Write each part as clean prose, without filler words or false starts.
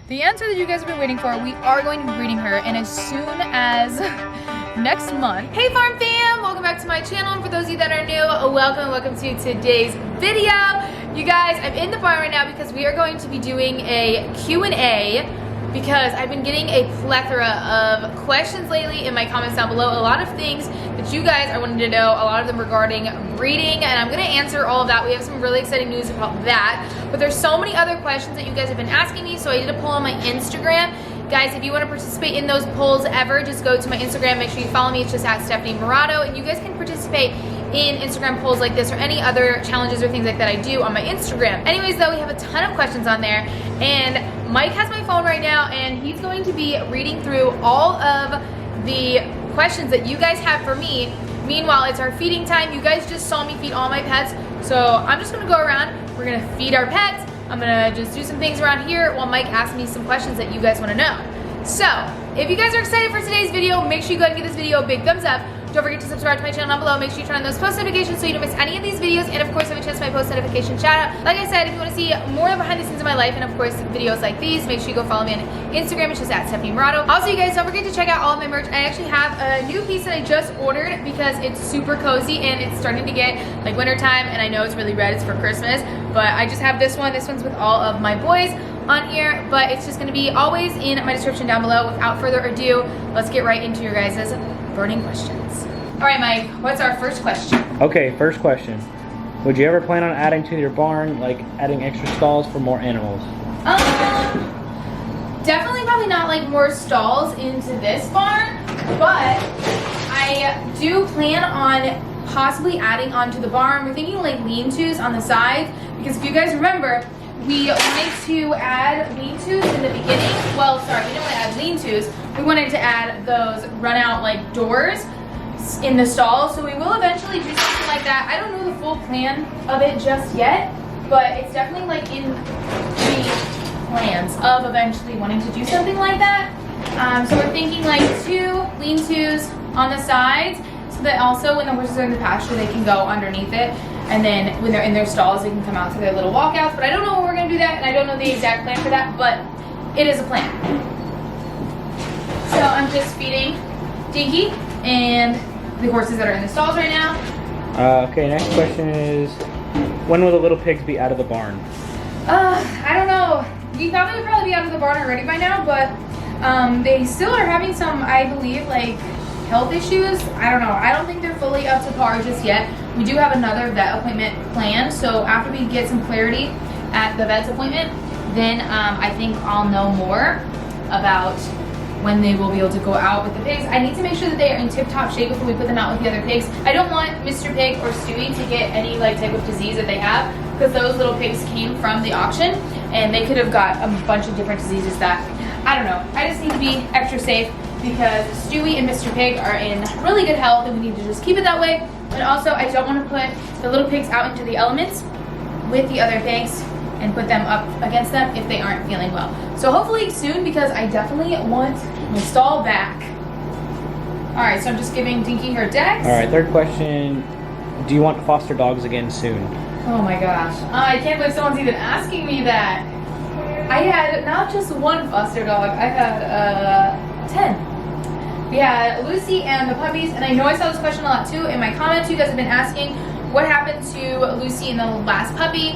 The answer that you guys have been waiting for, we are going to be breeding her, and as soon as next month. Hey farm fam, welcome back to my channel, and for those of you that are new, welcome to today's video. You guys, I'm in the barn right now because we are going to be doing a Q&A because I've been getting a plethora of questions lately in my comments down below. A lot of things that you guys are wanting to know, a lot of them regarding breeding, and I'm gonna answer all of that. We have some really exciting news about that, but there's so many other questions that you guys have been asking me, so I did a poll on my Instagram. Guys, if you want to participate in those polls ever, just go to my Instagram, make sure you follow me, it's just at Stephanie Morato, and you guys can participate in Instagram polls like this or any other challenges or things like that I do on my Instagram. Anyways though, we have a ton of questions on there, and Mike has my phone right now, and he's going to be reading through all of the questions that you guys have for me. Meanwhile, it's our feeding time. You guys just saw me feed all my pets, so I'm just gonna go around, we're gonna feed our pets. I'm gonna just do some things around here while Mike asks me some questions that you guys wanna know. So, if you guys are excited for today's video, make sure you go ahead and give this video a big thumbs up. Don't forget to subscribe to my channel down below. Make sure you turn on those post notifications so you don't miss any of these videos. And of course, have a chance to my post notification shout out. Like I said, if you want to see more behind the scenes of my life and of course videos like these, make sure you go follow me on Instagram. It's just at Stephanie Morato. Also, you guys, don't forget to check out all of my merch. I actually have a new piece that I just ordered because it's super cozy and it's starting to get like winter time, and I know it's really red. It's for Christmas, but I just have this one. This one's with all of my boys on here, but it's just going to be always in my description down below. Without further ado, let's get right into your guys' burning questions. All right, Mike, what's our first question? Okay, first question. Would you ever plan on adding to your barn, like adding extra stalls for more animals? Definitely probably not like more stalls into this barn, but I do plan on possibly adding onto the barn. We're thinking like lean-tos on the sides, because if you guys remember, we wanted to add lean-tos in the beginning. Well, sorry, we didn't want to add lean-tos. We wanted to add those run-out like doors in the stall, so we will eventually do something like that. I don't know the full plan of it just yet, but it's definitely like in the plans of eventually wanting to do something like that. So we're thinking like 2 lean-tos on the sides, so that also when the horses are in the pasture, they can go underneath it, and then when they're in their stalls, they can come out to their little walkouts. But I don't know when we're gonna do that, and I don't know the exact plan for that, but it is a plan. So I'm just feeding Dinky and the horses that are in the stalls right now. Okay, next question is, when will the little pigs be out of the barn? I don't know. We thought they would probably be out of the barn already by now, but they still are having some, I believe, like health issues. I don't know. I don't think they're fully up to par just yet. We do have another vet appointment planned, so after we get some clarity at the vet's appointment, then I think I'll know more about when they will be able to go out with the pigs. I need to make sure that they are in tip-top shape before we put them out with the other pigs. I don't want Mr. Pig or Stewie to get any like type of disease that they have, because those little pigs came from the auction and they could have got a bunch of different diseases that, I don't know. I just need to be extra safe because Stewie and Mr. Pig are in really good health, and we need to just keep it that way. And also, I don't want to put the little pigs out into the elements with the other pigs and put them up against them if they aren't feeling well. So hopefully soon, because I definitely want my stall back. All right, so I'm just giving Dinky her decks. All right, third question. Do you want foster dogs again soon? Oh my gosh. I can't believe someone's even asking me that. I had not just one foster dog, I had 10. We had Lucy and the puppies, and I know I saw this question a lot too in my comments. You guys have been asking what happened to Lucy and the last puppy.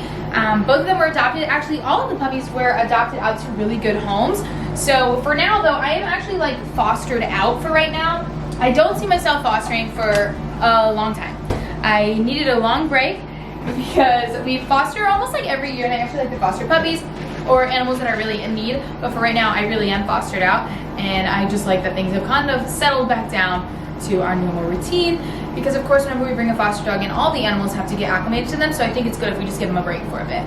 Both of them were adopted. Actually, all of the puppies were adopted out to really good homes. So for now though, I am actually like fostered out for right now. I don't see myself fostering for a long time. I needed a long break because we foster almost like every year, and I actually like to foster puppies or animals that are really in need. But for right now, I really am fostered out, and I just like that things have kind of settled back down to our normal routine, because of course whenever we bring a foster dog in, all the animals have to get acclimated to them, so I think it's good if we just give them a break for a bit.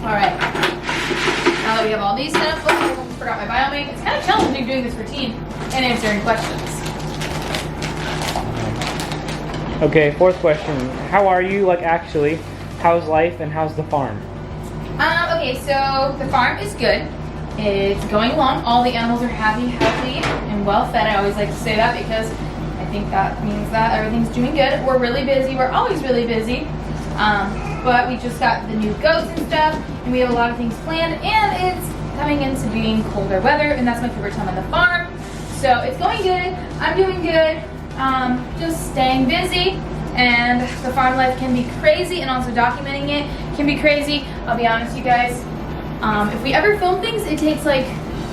Alright, now that we have all these set up, I almost forgot my bioming. It's kind of challenging doing this routine and answering questions. Okay, fourth question. How are you, like actually? How's life and how's the farm? Okay, so the farm is good. It's going along. All the animals are happy, healthy, and well fed. I always like to say that because I think that means that everything's doing good. We're really busy. We're always really busy. But we just got the new goats and stuff, and we have a lot of things planned, and it's coming into being colder weather, and that's my favorite time on the farm. So it's going good. I'm doing good. Just staying busy, and the farm life can be crazy, and also documenting it can be crazy. I'll be honest, you guys. If we ever film things, it takes like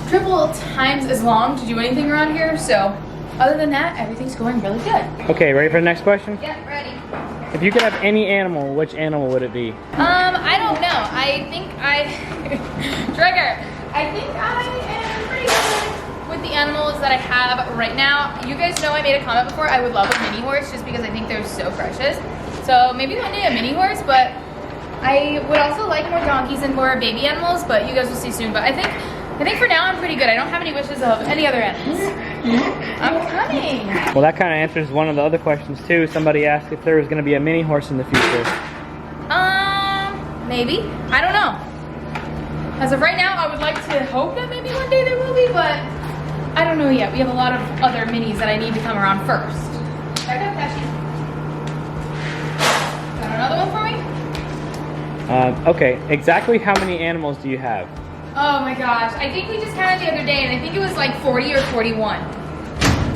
triple times as long to do anything around here. So other than that, everything's going really good. Okay, ready for the next question? Yeah, ready. If you could have any animal, which animal would it be? I don't know. I think Trigger. I think I am pretty good with the animals that I have right now. You guys know I made a comment before, I would love a mini horse just because I think they're so precious. So maybe one day a mini horse, but I would also like more donkeys and more baby animals, but you guys will see soon. But I think for now I'm pretty good. I don't have any wishes of any other animals. I'm coming. Well, that kind of answers one of the other questions too. Somebody asked if there was going to be a mini horse in the future. Maybe. I don't know. As of right now, I would like to hope that maybe one day there will be, but I don't know yet. We have a lot of other minis that I need to come around first. Back up, Cassie. Got another one for me? Okay, exactly how many animals do you have? Oh my gosh, I think we just counted the other day, and I think it was like 40 or 41.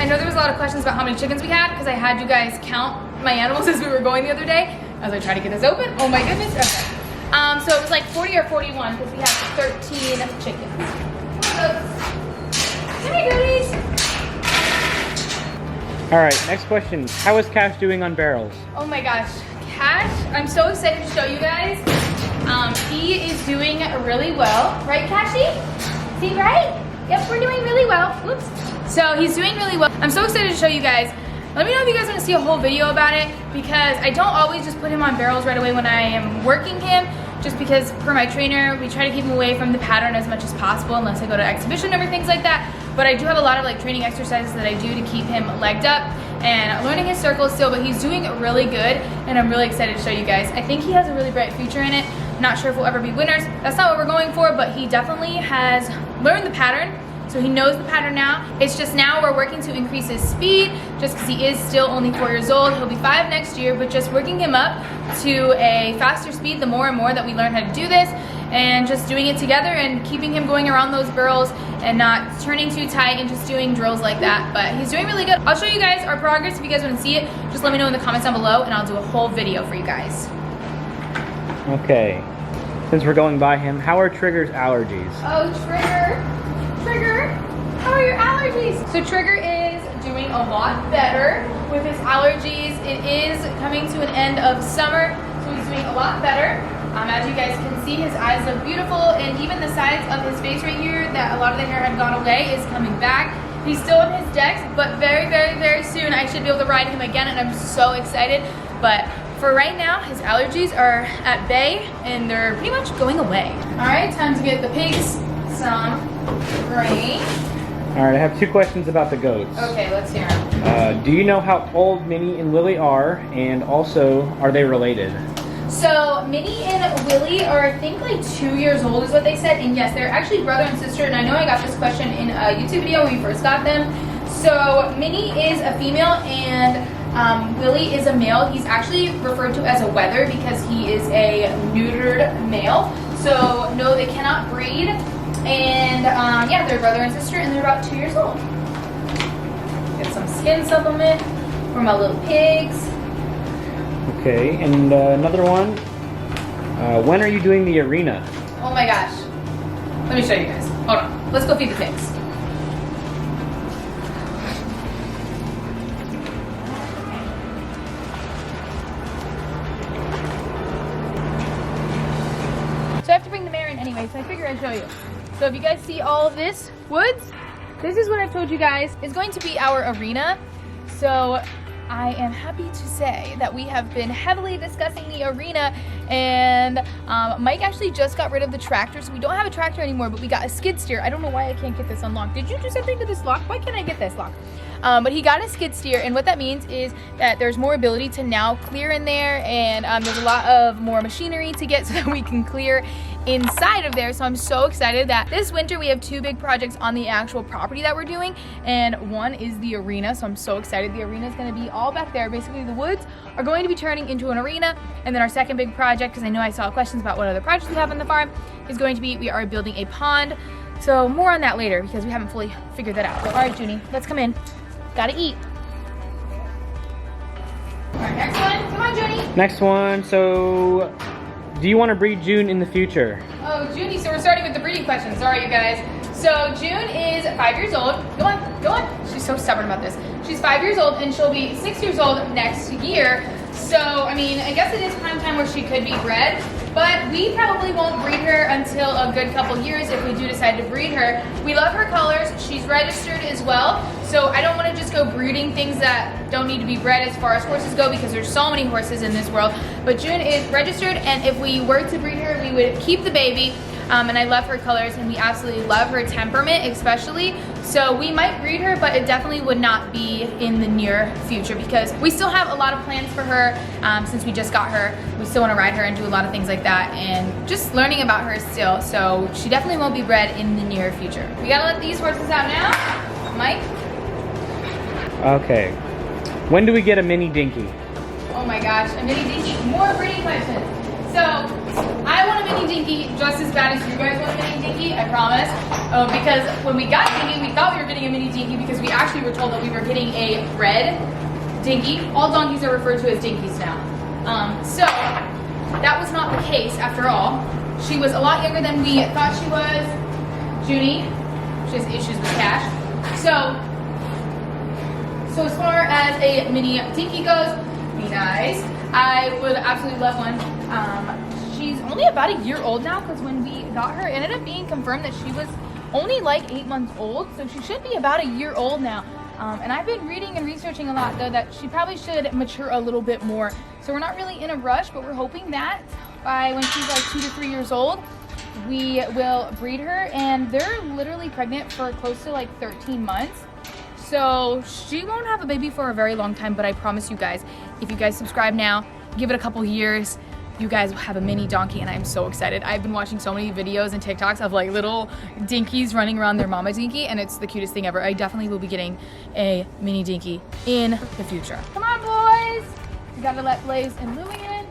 I know there was a lot of questions about how many chickens we had, because I had you guys count my animals as we were going the other day, as I tried to get this open. Oh my goodness, okay. So it was like 40 or 41, because we have 13 chickens. Come here, goodies. All right, next question. How is Cash doing on barrels? Oh my gosh, Cash, I'm so excited to show you guys. He is doing really well. Right, Cashy? See, right? Yep, we're doing really well. Whoops. So he's doing really well. I'm so excited to show you guys. Let me know if you guys want to see a whole video about it, because I don't always just put him on barrels right away when I am working him, just because per my trainer, we try to keep him away from the pattern as much as possible unless I go to exhibition or things like that. But I do have a lot of like training exercises that I do to keep him legged up and learning his circles still, but he's doing really good, and I'm really excited to show you guys. I think he has a really bright future in it. Not sure if we'll ever be winners. That's not what we're going for, but he definitely has learned the pattern. So he knows the pattern now. It's just now we're working to increase his speed, just because he is still only 4 years old. He'll be 5 next year, but just working him up to a faster speed the more and more that we learn how to do this, and just doing it together and keeping him going around those barrels and not turning too tight and just doing drills like that. But he's doing really good. I'll show you guys our progress. If you guys want to see it, just let me know in the comments down below, and I'll do a whole video for you guys. Okay, since we're going by him, how are Trigger's allergies? Oh, Trigger, how are your allergies? So Trigger is doing a lot better with his allergies. It is coming to an end of summer, so he's doing a lot better. As you guys can see, his eyes look beautiful, and even the sides of his face right here, that a lot of the hair had gone away, is coming back. He's still in his decks, but very, very, very soon I should be able to ride him again, and I'm so excited. But for right now, his allergies are at bay, and they're pretty much going away. All right, time to get the pigs some grain. All right, I have 2 questions about the goats. Okay, let's hear them. Do you know how old Minnie and Willie are, and also, are they related? So Minnie and Willie are, I think, like 2 years old is what they said, and yes, they're actually brother and sister, and I know I got this question in a YouTube video when we first got them. So Minnie is a female, and Willie is a male. He's actually referred to as a wether because he is a neutered male. So no, they cannot breed. And yeah, they're brother and sister, and they're about 2 years old. Get some skin supplement for my little pigs. Okay, and another one. When are you doing the arena? Oh my gosh. Let me show you guys. Hold on. Let's go feed the pigs. So I have to bring the mare in anyway, so I figured I'd show you. So if you guys see all of this woods, this is what I've told you guys is going to be our arena. So I am happy to say that we have been heavily discussing the arena, and Mike actually just got rid of the tractor, so we don't have a tractor anymore, but we got a skid steer. I don't know why I can't get this unlocked. Did you do something to this lock? Why can't I get this lock? But he got a skid steer, and what that means is that there's more ability to now clear in there, and there's a lot of more machinery to get so that we can clear inside of there. So I'm so excited that this winter we have 2 big projects on the actual property that we're doing, and one is the arena. So I'm so excited. The arena is going to be all back there. Basically the woods are going to be turning into an arena, and then our second big project, because I know I saw questions about what other projects we have on the farm, is going to be we are building a pond. So more on that later because we haven't fully figured that out. So, all right, Junie, let's come in. Gotta eat. All right, next one. Come on, Junie. Next one. So, do you want to breed June in the future? Oh, Junie, so we're starting with the breeding questions. All right, you guys. So June is 5 years old. Go on, go on. She's so stubborn about this. She's 5 years old and she'll be 6 years old next year. So, I mean, I guess it is prime time where she could be bred, but we probably won't breed her until a good couple years if we do decide to breed her. We love her colors. She's registered as well. So I don't want to just go breeding things that don't need to be bred as far as horses go because there's so many horses in this world. But June is registered, and if we were to breed her, we would keep the baby. And I love her colors, and we absolutely love her temperament especially. So we might breed her, but it definitely would not be in the near future because we still have a lot of plans for her since we just got her. We still want to ride her and do a lot of things like that and just learning about her still. So she definitely won't be bred in the near future. We gotta let these horses out now. Mike? Okay. When do we get a mini dinky? Oh my gosh, a mini dinky. More breeding questions. So, I want a mini dinky just as bad as you guys want a mini dinky, I promise. Because when we got dinky, we thought we were getting a mini dinky because we actually were told that we were getting a red dinky. All donkeys are referred to as dinkies now. So, that was not the case after all. She was a lot younger than we thought she was. Junie, she has issues with cash. So as far as a mini dinky goes, be nice. I would absolutely love one. She's only about a year old now because when we got her, it ended up being confirmed that she was only like 8 months old. So she should be about a year old now. And I've been reading and researching a lot though that she probably should mature a little bit more. So we're not really in a rush, but we're hoping that by when she's like 2 to 3 years old, we will breed her. And they're literally pregnant for close to like 13 months. So she won't have a baby for a very long time, but I promise you guys, if you guys subscribe now, give it a couple years, you guys will have a mini donkey, and I'm so excited. I've been watching so many videos and TikToks of like little dinkies running around their mama dinky, and it's the cutest thing ever. I definitely will be getting a mini dinky in the future. Come on, boys. We gotta let Blaze and Louie in.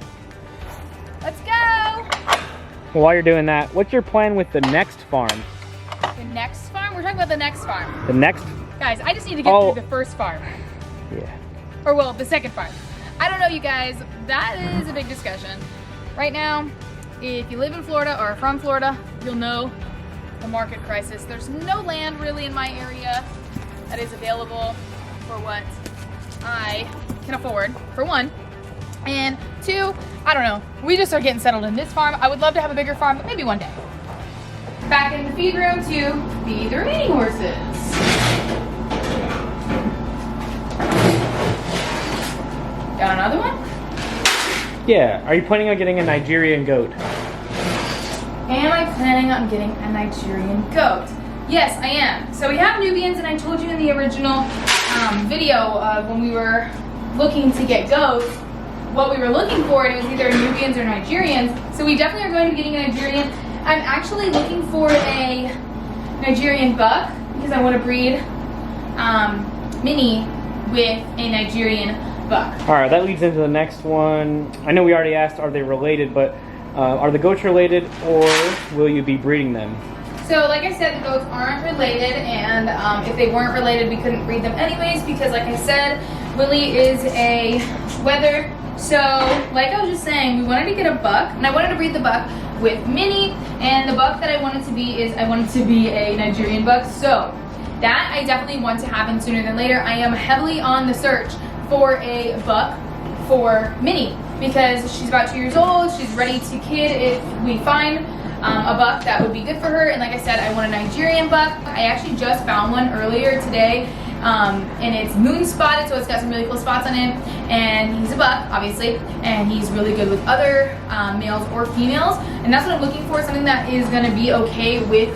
Let's go. Well, while you're doing that, what's your plan with the next farm? The next farm? We're talking about the next farm. The next? Guys, I just need to get through the first farm. Yeah. Or well, the second farm. I don't know, you guys. That is a big discussion. Right now, if you live in Florida or are from Florida, you'll know the market crisis. There's no land really in my area that is available for what I can afford, for one. And two, I don't know. We just are getting settled in this farm. I would love to have a bigger farm, but maybe one day. Back in the feed room to feed the remaining horses. Got another one? Yeah. Are you planning on getting a Nigerian goat? Am I planning on getting a Nigerian goat? Yes, I am. So we have Nubians, and I told you in the original video of when we were looking to get goats, what we were looking for, and it was either Nubians or Nigerians. So we definitely are going to be getting a Nigerian. I'm actually looking for a Nigerian buck because I want to breed Minnie with a Nigerian buck. All right, that leads into the next one. I know we already asked, are they related, but are the goats related, or will you be breeding them? So like I said, the goats aren't related, and if they weren't related, we couldn't breed them anyways because like I said, Willie is a wether. So like I was just saying, we wanted to get a buck, and I wanted to breed the buck with Minnie, and the buck that I wanted to be is I wanted to be a Nigerian buck. So that I definitely want to happen sooner than later. I am heavily on the search for a buck for Minnie because she's about 2 years old. She's ready to kid if we find a buck that would be good for her. And like I said, I want a Nigerian buck. I actually just found one earlier today, and it's moon spotted, so it's got some really cool spots on it. And he's a buck, obviously, and he's really good with other males or females. And that's what I'm looking for, something that is going to be okay with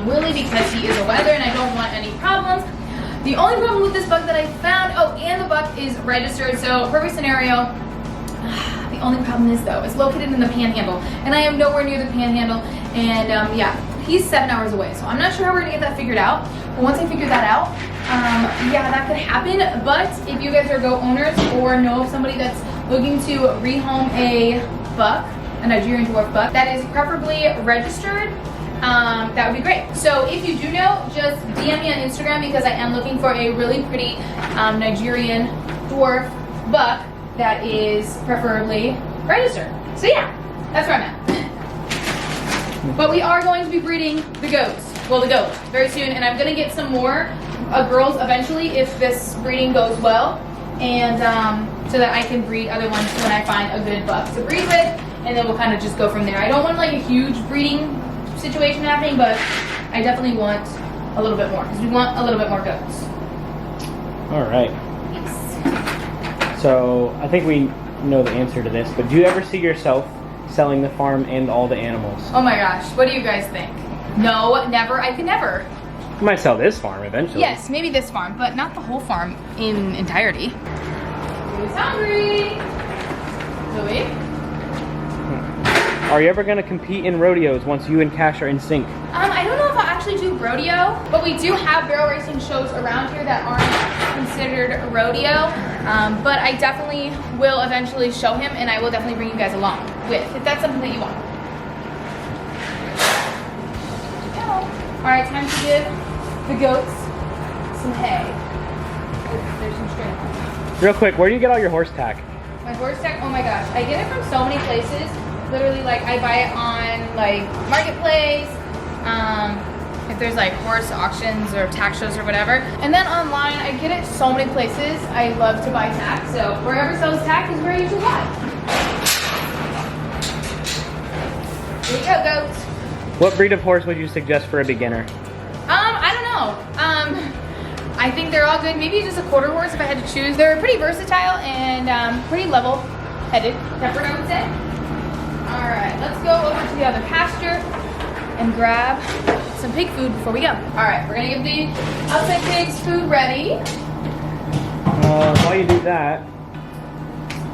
Willie because he is a wether and I don't want any problems. The only problem with this buck that I found, oh, and the buck is registered, so perfect scenario. The only problem is though, it's located in the panhandle, and I am nowhere near the panhandle, And yeah, he's 7 hours away. So I'm not sure how we're gonna get that figured out. But once I figure that out, yeah, that could happen. But if you guys are goat owners or know of somebody that's looking to rehome a buck, a Nigerian dwarf buck, that is preferably registered, that would be great. So if you do know, just DM me on Instagram because I am looking for a really pretty Nigerian dwarf buck that is preferably registered. So yeah, that's where I'm at. But we are going to be breeding the goats. Well, the goat very soon, and I'm gonna get some more girls eventually if this breeding goes well, and so that I can breed other ones when I find a good buck to breed with, and then we'll kind of just go from there. I don't want like a huge breeding situation happening, but I definitely want a little bit more because we want a little bit more goats. All right. Yes. So I think we know the answer to this, but do you ever see yourself selling the farm and all the animals? Oh my gosh, what do you guys think? No, never. I could never. You might sell this farm eventually. Yes, maybe this farm, but not the whole farm in entirety. Who's hungry? Louis? Are you ever going to compete in rodeos once you and Cash are in sync? I don't know if I'll actually do rodeo, but we do have barrel racing shows around here that aren't considered rodeo. But I definitely will eventually show him, and I will definitely bring you guys along with, if that's something that you want. All right, time to give the goats some hay. There's some string. Real quick, where do you get all your horse tack? My horse tack, oh my gosh, I get it from so many places. Literally, like I buy it on like Marketplace, if there's like horse auctions or tack shows or whatever. And then online, I get it so many places. I love to buy tack, so wherever sells tack is where I usually buy. Here you go, goats. What breed of horse would you suggest for a beginner? I don't know. I think they're all good. Maybe just a quarter horse if I had to choose. They're pretty versatile and pretty level-headed, tempered, I would say. All right, let's go over to the other pasture and grab some pig food before we go. All right, we're gonna get the outside pigs food ready. While you do that,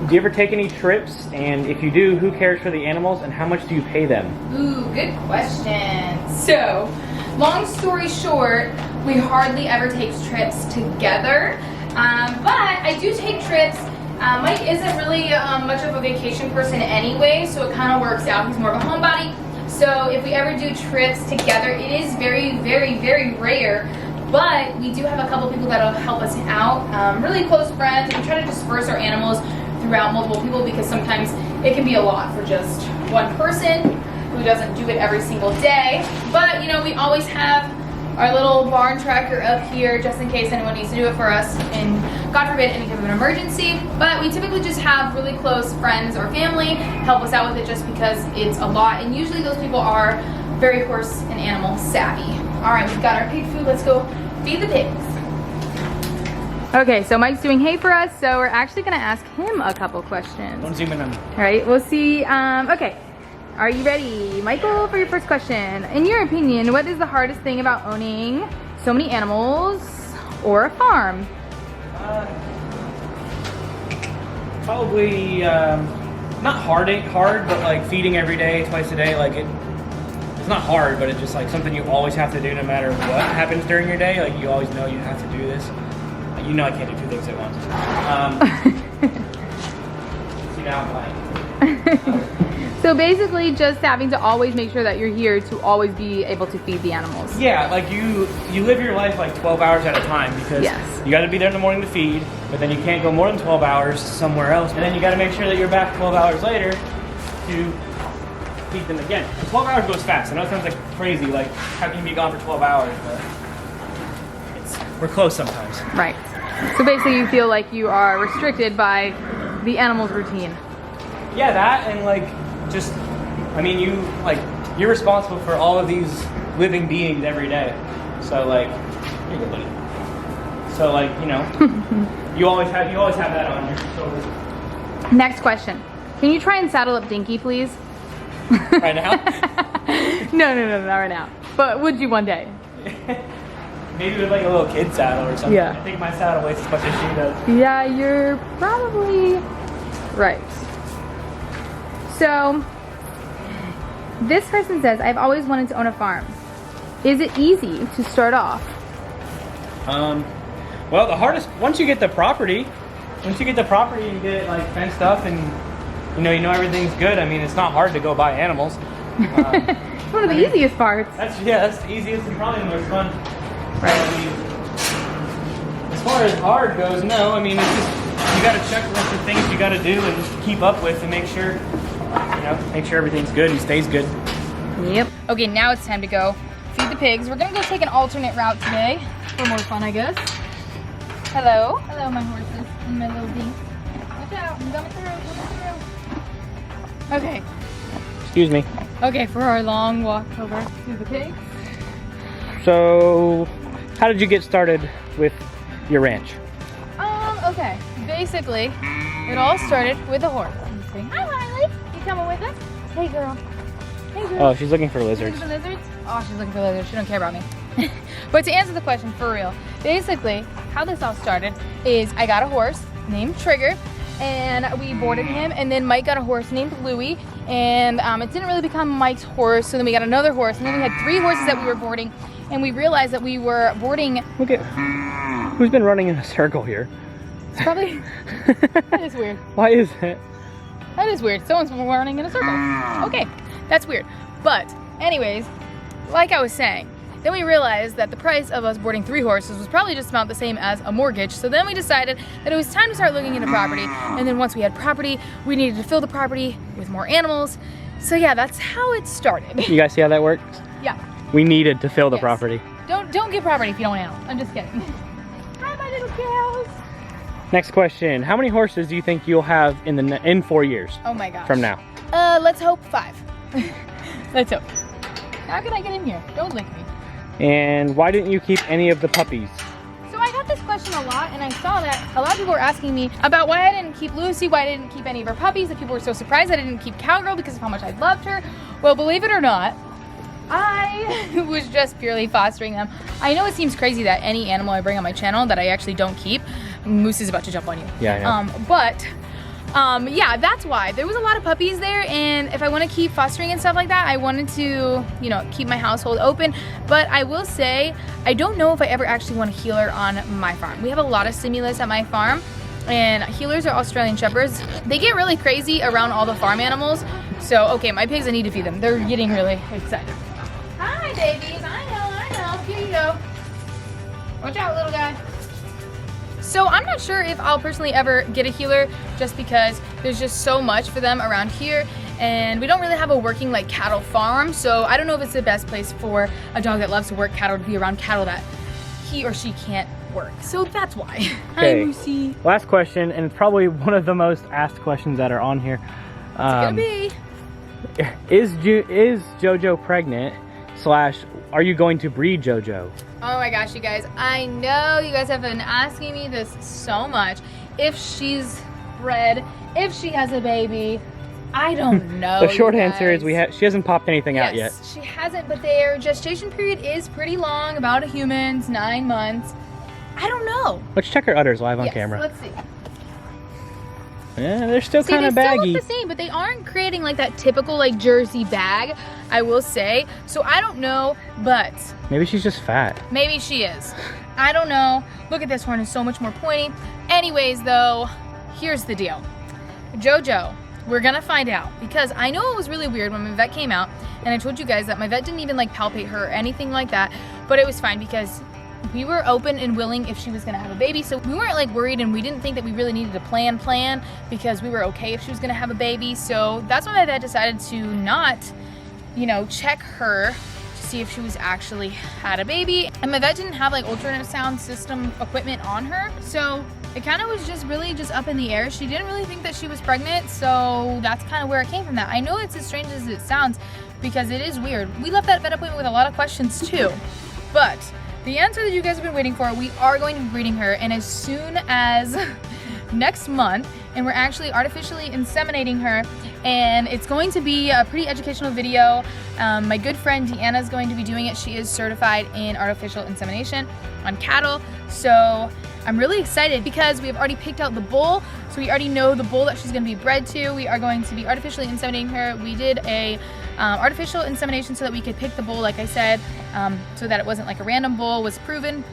do you ever take any trips? And if you do, who cares for the animals and how much do you pay them? Ooh, good question. So, long story short, we hardly ever take trips together, but I do take trips. Mike isn't really much of a vacation person anyway, so it kind of works out. He's more of a homebody. So if we ever do trips together, it is very, very, very rare, but we do have a couple people that'll help us out, really close friends. We try to disperse our animals throughout multiple people because sometimes it can be a lot for just one person who doesn't do it every single day. But you know, we always have our little barn tracker up here just in case anyone needs to do it for us and God forbid any type of an emergency. But we typically just have really close friends or family help us out with it just because it's a lot, and usually those people are very horse and animal savvy. All right, we've got our pig food. Let's go feed the pigs. Okay, so Mike's doing hay for us, so we're actually gonna ask him a couple questions. Don't zoom in on me. All right, we'll see. Okay, are you ready, Michael, for your first question? In your opinion, what is the hardest thing about owning so many animals or a farm? Probably not hard, but like feeding every day, twice a day. Like it's not hard, but it's just like something you always have to do no matter what happens during your day. Like you always know you have to do this. You know I can't do two things at once. See, now I'm blank. So basically just having to always make sure that you're here to always be able to feed the animals. Yeah, like you live your life like 12 hours at a time because Yes. you got to be there in the morning to feed, but then you can't go more than 12 hours somewhere else, and then you got to make sure that you're back 12 hours later to feed them again. And 12 hours goes fast. I know it sounds like crazy, like how can you be gone for 12 hours, but we're close sometimes. Right. So basically you feel like you are restricted by the animal's routine. Yeah, that and like just, I mean, you're responsible for all of these living beings every day. So like, here you go, buddy. So like, you know, you always have that on your shoulders. Next question. Can you try and saddle up Dinky, please? Right now? No, not right now. But would you one day? Maybe with like a little kid saddle or something. Yeah. I think my saddle weighs as much as she does. Yeah, you're probably right. So, This person says, I've always wanted to own a farm. Is it easy to start off? Well, the hardest, once you get the property, and get it like fenced up and you know everything's good. I mean, it's not hard to go buy animals. It's one of the easiest parts. That's the easiest and probably the most fun. Right. I mean, as far as hard goes, no. I mean, it's just, you got to check what the things you got to do and just keep up with and make sure everything's good and stays good. Yep. Okay, now it's time to go feed the pigs. We're gonna go take an alternate route today for more fun, I guess. Hello. Hello, my horses and my little bee. Watch out, I'm coming through. Okay. Excuse me. Okay, for our long walk over to the pigs. So, how did you get started with your ranch? Okay. Basically, it all started with a horse. I'm just saying, hi, Riley. You coming with us? Hey, girl. Hey, girl. Oh, she's looking for lizards. Looking for lizards? Oh, she's looking for lizards. She don't care about me. But to answer the question for real, basically, how this all started is I got a horse named Trigger, and we boarded him, and then Mike got a horse named Louie, and it didn't really become Mike's horse, so then we got another horse, and then we had 3 horses that we were boarding, and we realized that we were boarding... Look at... Who's been running in a circle here? It's probably... That is weird. Why is it? That is weird. Someone's running in a circle. Okay, that's weird. But anyways, like I was saying, then we realized that the price of us boarding 3 horses was probably just about the same as a mortgage. So then we decided that it was time to start looking into property. And then once we had property, we needed to fill the property with more animals. So yeah, that's how it started. You guys see how that works? Yeah. We needed to fill the property. Don't get property if you don't want animals. I'm just kidding. Hi, my little cows. Next question. How many horses do you think you'll have in 4 years? Oh my gosh. From now? Let's hope 5. Let's hope. How can I get in here? Don't lick me. And why didn't you keep any of the puppies? So I got this question a lot, and I saw that a lot of people were asking me about why I didn't keep Lucy, why I didn't keep any of her puppies, and people were so surprised I didn't keep Cowgirl because of how much I loved her. Well, believe it or not, I was just purely fostering them. I know it seems crazy that any animal I bring on my channel that I actually don't keep, Moose is about to jump on you. Yeah, I know. Yeah, that's why. There was a lot of puppies there, and if I want to keep fostering and stuff like that, I wanted to, keep my household open. But I will say, I don't know if I ever actually want a healer on my farm. We have a lot of stimulus at my farm, and healers are Australian Shepherds. They get really crazy around all the farm animals. So, okay, my pigs, I need to feed them. They're getting really excited. Hi, babies. I know. Here you go. Watch out, little guy. So I'm not sure if I'll personally ever get a healer just because there's just so much for them around here, and we don't really have a working like cattle farm, so I don't know if it's the best place for a dog that loves to work cattle to be around cattle that he or she can't work. So that's why. Okay. Hi, Lucy. Last question, and it's probably one of the most asked questions that are on here. What's it gonna be? Is JoJo pregnant? / are you going to breed JoJo? Oh my gosh, you guys. I know you guys have been asking me this so much. If she's bred, if she has a baby, I don't know. The short answer is she hasn't popped anything out yet. Yes, she hasn't, but their gestation period is pretty long, about a human's 9 months. I don't know. Let's check her udders live on camera. Let's see. Yeah, they're still kind of baggy. They still look the same, but they aren't creating like that typical like Jersey bag, I will say. So I don't know, but maybe she's just fat. Maybe she is. I don't know. Look at this horn, it's so much more pointy. Anyways, though, here's the deal. JoJo, we're gonna find out, because I know it was really weird when my vet came out, and I told you guys that my vet didn't even like palpate her or anything like that, but it was fine because we were open and willing if she was gonna have a baby, so we weren't like worried, and we didn't think that we really needed to plan because we were okay if she was gonna have a baby. So that's why my dad decided to not, check her to see if she was actually had a baby. And my vet didn't have like ultrasound system equipment on her, so it kind of was just really just up in the air. She didn't really think that she was pregnant, so that's kind of where it came from. That I know it's as strange as it sounds because it is weird. We left that vet appointment with a lot of questions too, but the answer that you guys have been waiting for, we are going to be breeding her, and as soon as next month, and we're actually artificially inseminating her, and it's going to be a pretty educational video. My good friend Deanna is going to be doing it. She is certified in artificial insemination on cattle, so I'm really excited because we have already picked out the bull, so we already know the bull that she's going to be bred to. We are going to be artificially inseminating her. We did a artificial insemination so that we could pick the bull, like I said, so that it wasn't like a random bull, was proven,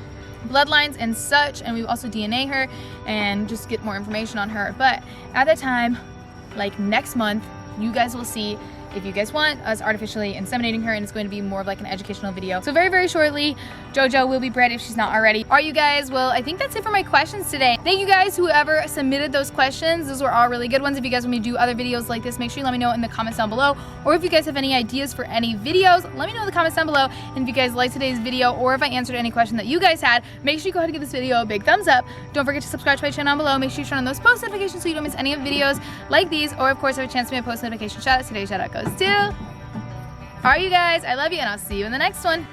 bloodlines and such, and we also DNA her and just get more information on her. But at that time, like next month, you guys will see if you guys want us artificially inseminating her, and it's going to be more of like an educational video. So very, very shortly, JoJo will be bred if she's not already. All right, you guys, well, I think that's it for my questions today. Thank you guys, whoever submitted those questions. Those were all really good ones. If you guys want me to do other videos like this, make sure you let me know in the comments down below. Or if you guys have any ideas for any videos, let me know in the comments down below. And if you guys liked today's video, or if I answered any question that you guys had, make sure you go ahead and give this video a big thumbs up. Don't forget to subscribe to my channel down below. Make sure you turn on those post notifications so you don't miss any of the videos like these, or of course have a chance to make a post notification shout out. Today's shout out goes to... All right, you guys, I love you, and I'll see you in the next one.